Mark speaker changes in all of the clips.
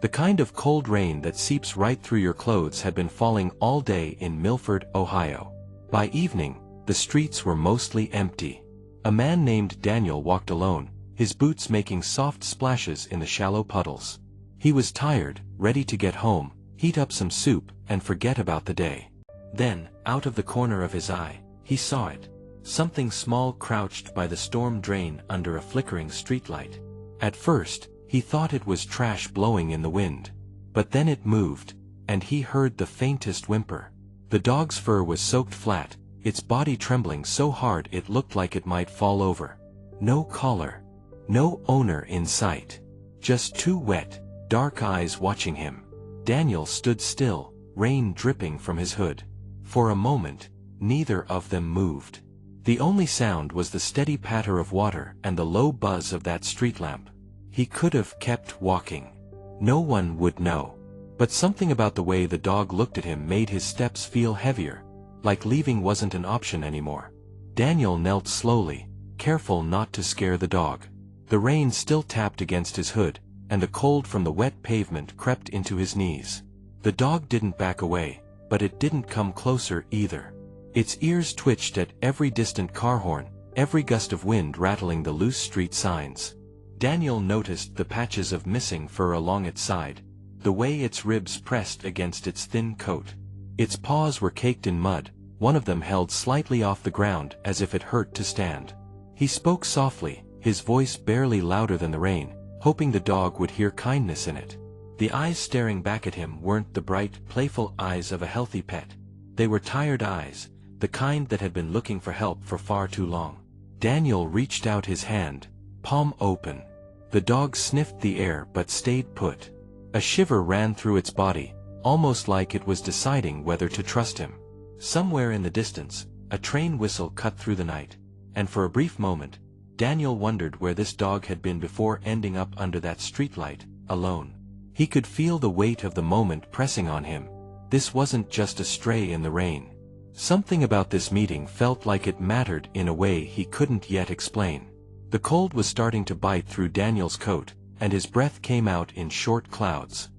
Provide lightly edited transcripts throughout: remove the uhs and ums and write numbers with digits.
Speaker 1: The kind of cold rain that seeps right through your clothes had been falling all day in Milford, Ohio. By evening, the streets were mostly empty. A man named Daniel walked alone, his boots making soft splashes in the shallow puddles. He was tired, ready to get home, heat up some soup, and forget about the day. Then, out of the corner of his eye, he saw it. Something small crouched by the storm drain under a flickering streetlight. At first, he thought it was trash blowing in the wind. But then it moved, and he heard the faintest whimper. The dog's fur was soaked flat, its body trembling so hard it looked like it might fall over. No collar. No owner in sight. Just two wet, dark eyes watching him. Daniel stood still, rain dripping from his hood. For a moment, neither of them moved. The only sound was the steady patter of water and the low buzz of that street lamp. He could have kept walking. No one would know. But something about the way the dog looked at him made his steps feel heavier, like leaving wasn't an option anymore. Daniel knelt slowly, careful not to scare the dog. The rain still tapped against his hood, and the cold from the wet pavement crept into his knees. The dog didn't back away, but it didn't come closer either. Its ears twitched at every distant car horn, every gust of wind rattling the loose street signs. Daniel noticed the patches of missing fur along its side, the way its ribs pressed against its thin coat. Its paws were caked in mud, one of them held slightly off the ground as if it hurt to stand. He spoke softly, his voice barely louder than the rain, hoping the dog would hear kindness in it. The eyes staring back at him weren't the bright, playful eyes of a healthy pet. They were tired eyes, the kind that had been looking for help for far too long. Daniel reached out his hand, palm open. The dog sniffed the air but stayed put. A shiver ran through its body, almost like it was deciding whether to trust him. Somewhere in the distance, a train whistle cut through the night, and for a brief moment, Daniel wondered where this dog had been before ending up under that streetlight, alone. He could feel the weight of the moment pressing on him. This wasn't just a stray in the rain. Something about this meeting felt like it mattered in a way he couldn't yet explain. The cold was starting to bite through Daniel's coat, and his breath came out in short clouds.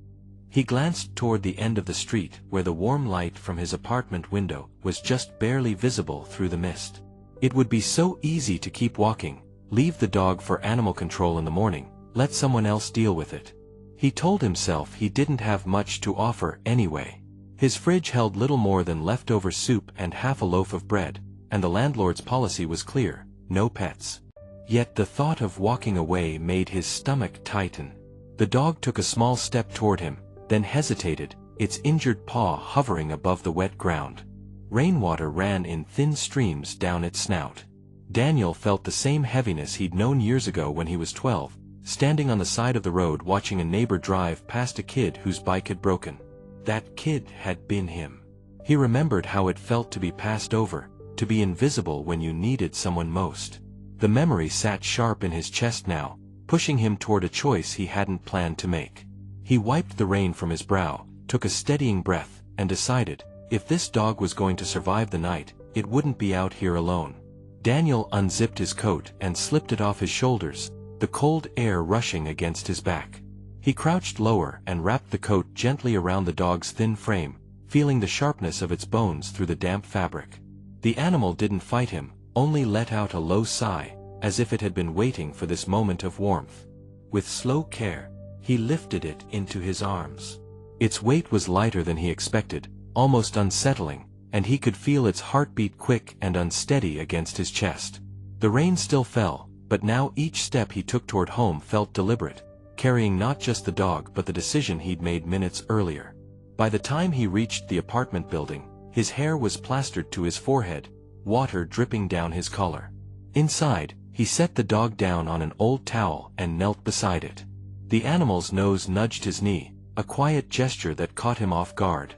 Speaker 1: He glanced toward the end of the street where the warm light from his apartment window was just barely visible through the mist. It would be so easy to keep walking, leave the dog for animal control in the morning, let someone else deal with it. He told himself he didn't have much to offer anyway. His fridge held little more than leftover soup and half a loaf of bread, and the landlord's policy was clear: no pets. Yet the thought of walking away made his stomach tighten. The dog took a small step toward him, then hesitated, its injured paw hovering above the wet ground. Rainwater ran in thin streams down its snout. Daniel felt the same heaviness he'd known years ago when he was 12, standing on the side of the road watching a neighbor drive past a kid whose bike had broken. That kid had been him. He remembered how it felt to be passed over, to be invisible when you needed someone most. The memory sat sharp in his chest now, pushing him toward a choice he hadn't planned to make. He wiped the rain from his brow, took a steadying breath, and decided, if this dog was going to survive the night, it wouldn't be out here alone. Daniel unzipped his coat and slipped it off his shoulders, the cold air rushing against his back. He crouched lower and wrapped the coat gently around the dog's thin frame, feeling the sharpness of its bones through the damp fabric. The animal didn't fight him, only let out a low sigh, as if it had been waiting for this moment of warmth. With slow care, he lifted it into his arms. Its weight was lighter than he expected, almost unsettling, and he could feel its heartbeat quick and unsteady against his chest. The rain still fell, but now each step he took toward home felt deliberate, carrying not just the dog but the decision he'd made minutes earlier. By the time he reached the apartment building, his hair was plastered to his forehead, water dripping down his collar. Inside, he set the dog down on an old towel and knelt beside it. The animal's nose nudged his knee, a quiet gesture that caught him off guard.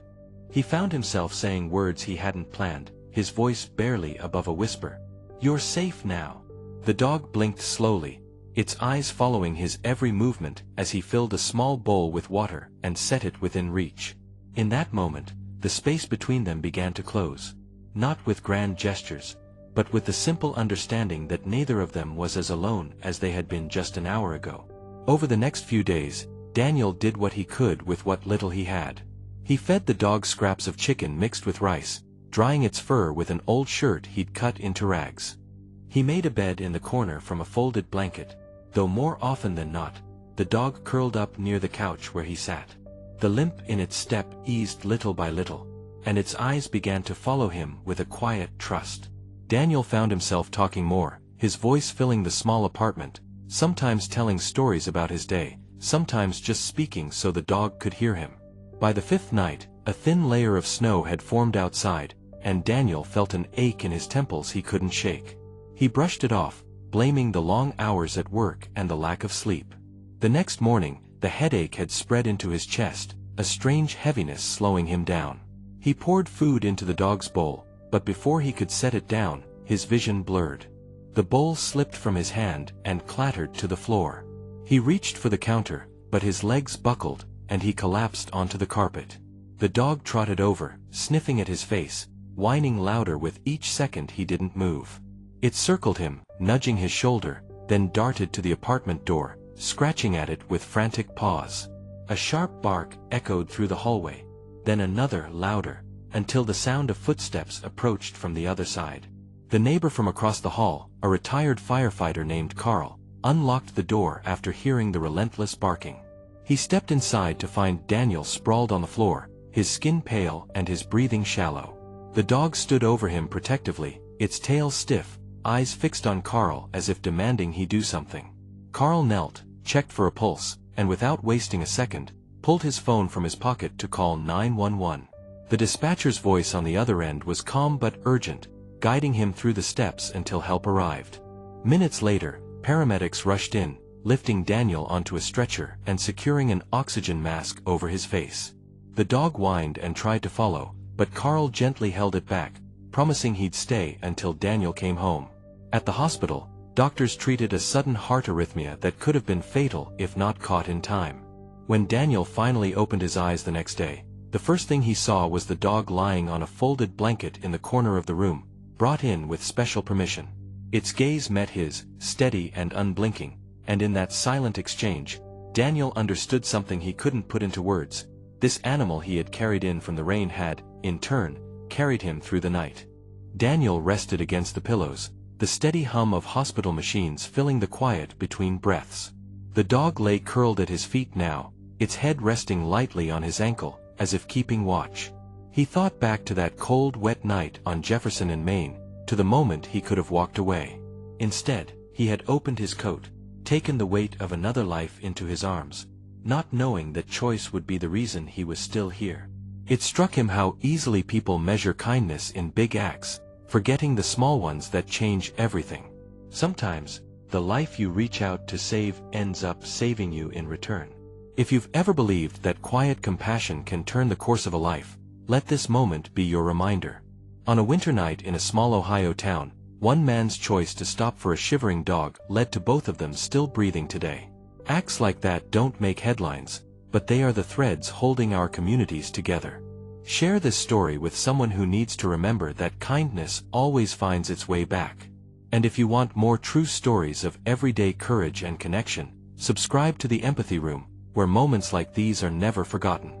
Speaker 1: He found himself saying words he hadn't planned, his voice barely above a whisper. "You're safe now." The dog blinked slowly, its eyes following his every movement as he filled a small bowl with water and set it within reach. In that moment, the space between them began to close. Not with grand gestures, but with the simple understanding that neither of them was as alone as they had been just an hour ago. Over the next few days, Daniel did what he could with what little he had. He fed the dog scraps of chicken mixed with rice, drying its fur with an old shirt he'd cut into rags. He made a bed in the corner from a folded blanket, though more often than not, the dog curled up near the couch where he sat. The limp in its step eased little by little, and its eyes began to follow him with a quiet trust. Daniel found himself talking more, his voice filling the small apartment, sometimes telling stories about his day, sometimes just speaking so the dog could hear him. By the fifth night, a thin layer of snow had formed outside, and Daniel felt an ache in his temples he couldn't shake. He brushed it off, blaming the long hours at work and the lack of sleep. The next morning, the headache had spread into his chest, a strange heaviness slowing him down. He poured food into the dog's bowl, but before he could set it down, his vision blurred. The bowl slipped from his hand and clattered to the floor. He reached for the counter, but his legs buckled, and he collapsed onto the carpet. The dog trotted over, sniffing at his face, whining louder with each second he didn't move. It circled him, nudging his shoulder, then darted to the apartment door, scratching at it with frantic paws. A sharp bark echoed through the hallway, then another louder, until the sound of footsteps approached from the other side. The neighbor from across the hall, a retired firefighter named Carl, unlocked the door after hearing the relentless barking. He stepped inside to find Daniel sprawled on the floor, his skin pale and his breathing shallow. The dog stood over him protectively, its tail stiff, eyes fixed on Carl as if demanding he do something. Carl knelt, checked for a pulse, and without wasting a second, pulled his phone from his pocket to call 911. The dispatcher's voice on the other end was calm but urgent, guiding him through the steps until help arrived. Minutes later, paramedics rushed in, lifting Daniel onto a stretcher and securing an oxygen mask over his face. The dog whined and tried to follow, but Carl gently held it back, promising he'd stay until Daniel came home. At the hospital, doctors treated a sudden heart arrhythmia that could have been fatal if not caught in time. When Daniel finally opened his eyes the next day, the first thing he saw was the dog lying on a folded blanket in the corner of the room, brought in with special permission. Its gaze met his, steady and unblinking, and in that silent exchange, Daniel understood something he couldn't put into words. This animal he had carried in from the rain had, in turn, carried him through the night. Daniel rested against the pillows, the steady hum of hospital machines filling the quiet between breaths. The dog lay curled at his feet now, its head resting lightly on his ankle, as if keeping watch. He thought back to that cold, wet night on Jefferson and Maine, to the moment he could have walked away. Instead, he had opened his coat, taken the weight of another life into his arms, not knowing that choice would be the reason he was still here. It struck him how easily people measure kindness in big acts, forgetting the small ones that change everything. Sometimes, the life you reach out to save ends up saving you in return. If you've ever believed that quiet compassion can turn the course of a life, let this moment be your reminder. On a winter night in a small Ohio town, one man's choice to stop for a shivering dog led to both of them still breathing today. Acts like that don't make headlines, but they are the threads holding our communities together. Share this story with someone who needs to remember that kindness always finds its way back. And if you want more true stories of everyday courage and connection, subscribe to the Empathy Room, where moments like these are never forgotten.